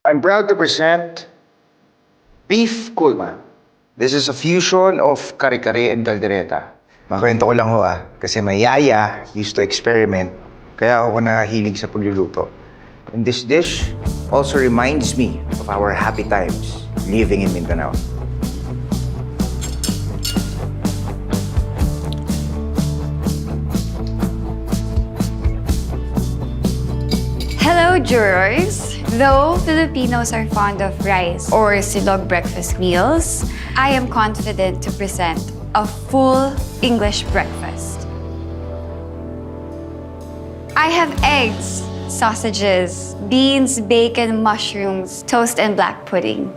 I'm proud to present Beef Kulma. This is a fusion of kare-kare and caldereta. Makwento ko lang ho kasi may yaya used to experiment, kaya ako nahilig sa pagluluto. And this dish also reminds me of our happy times living in Mindanao. Hello, jurors! Though Filipinos are fond of rice or silog breakfast meals, I am confident to present a full English breakfast. I have eggs, sausages, beans, bacon, mushrooms, toast, and black pudding.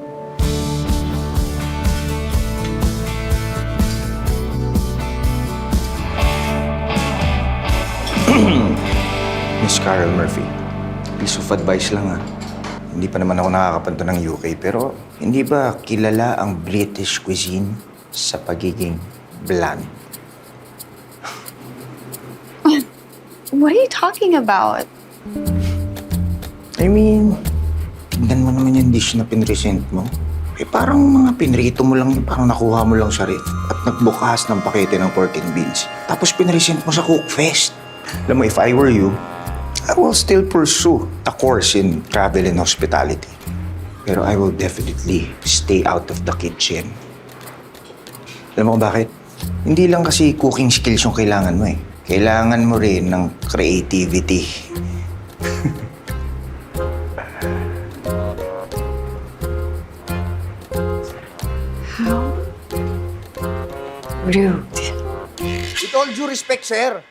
Miss Carol Murphy, piece of advice lang Hindi pa naman ako nakakapunta ng UK, pero hindi ba kilala ang British cuisine sa pagiging bland? What are you talking about? I mean, tignan mo naman yung dish na pinresent mo. Parang mga pinrito mo lang, parang nakuha mo lang sa ref at nagbukas ng pakete ng pork and beans. Tapos pinresent mo sa Cookfest. Alam mo, if I were you, I will still pursue a course in travel and hospitality. Pero I will definitely stay out of the kitchen. Alam mo bakit? Hindi lang kasi cooking skills yung kailangan mo Kailangan mo rin ng creativity. How rude. With all due respect, sir,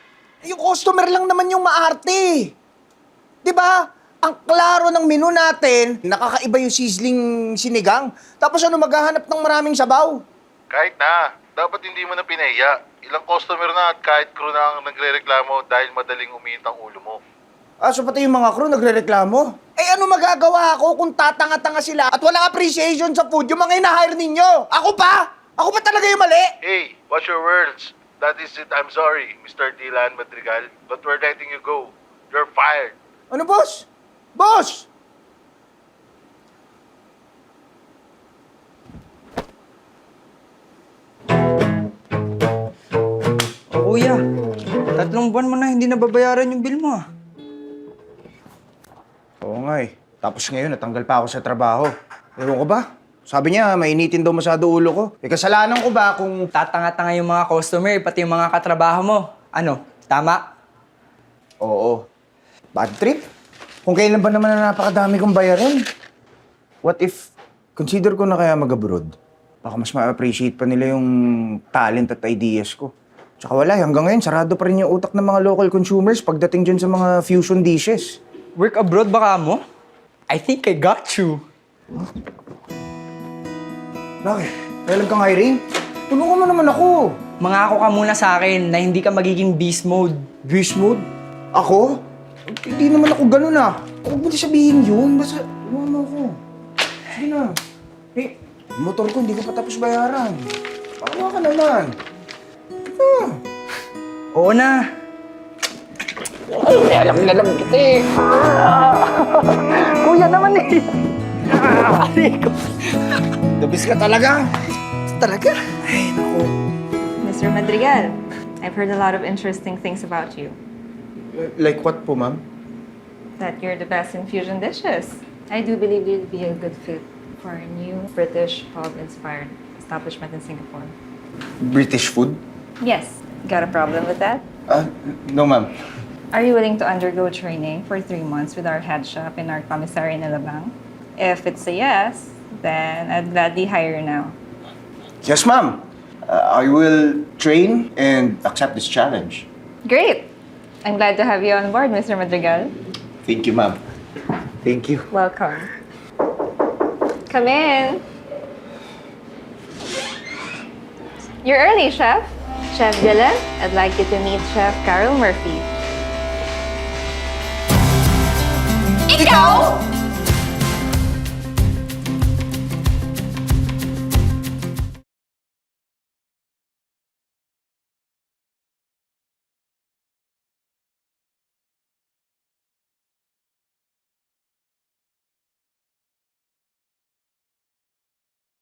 yung customer lang naman yung maarte. Di ba? Ang klaro ng menu natin, nakakaiba yung sizzling sinigang. Tapos ano, maghahanap ng maraming sabaw. Kahit na, dapat hindi mo na pinahiya. Ilang customer na at kahit crew na ang nagre-reklamo dahil madaling umiinit ang ulo mo. So pati yung mga crew nagre-reklamo. Ano magagawa ako kung tatanga-tanga sila at walang appreciation sa food yung mga ina-hire ninyo? Ako pa? Ako pa talaga yung mali? Hey, watch your words. That is it. I'm sorry, Mr. Dylan Madrigal, but we're letting you go. You're fired. Ano, boss? Boss! Kuya, 3 buwan mo na hindi nababayaran yung bill mo Oo nga Tapos ngayon, natanggal pa ako sa trabaho. Ewan ko ba? Sabi niya, mainitin daw masyado ulo ko. Kasalanan ko ba kung... Tatanga-tanga yung mga customer, pati yung mga katrabaho mo. Ano, tama? Oo. Bad trip? Kung kailan ba naman na napakadami kong bayarin? What if, consider ko na kaya mag-abroad? Baka mas ma-appreciate pa nila yung talent at ideas ko. Tsaka wala, hanggang ngayon, sarado pa rin yung utak ng mga local consumers pagdating dyan sa mga fusion dishes. Work abroad baka mo? I think I got you. Bakit? Kailan kang hiring? Tulungan mo naman ako. Mangako ka muna sa akin na hindi ka magiging beast mode. Beast mode? Ako? Hindi naman ako ganun Huwag mo di sabihin yun. Basta, iwan mo ako. Sige na. Yung motor ko hindi ko pa tapos bayaran. Paano ka naman? Oo na. Alam na lang kita Kuya naman Dabis ka talaga. Talaga? Ay, naku. Mr. Madrigal, I've heard a lot of interesting things about you. Like what po, ma'am? That you're the best in fusion dishes. I do believe you'd be a good fit for a new British pub-inspired establishment in Singapore. British food? Yes. Got a problem with that? No, ma'am. Are you willing to undergo training for 3 months with our head chef in our commissary in Alabang? If it's a yes, then I'd gladly hire you now. Yes, ma'am. I will train and accept this challenge. Great! I'm glad to have you on board, Mr. Madrigal. Thank you, ma'am. Thank you. Welcome. Come in. You're early, Chef. Chef Dylan, I'd like you to meet Chef Carol Murphy. Ikaw?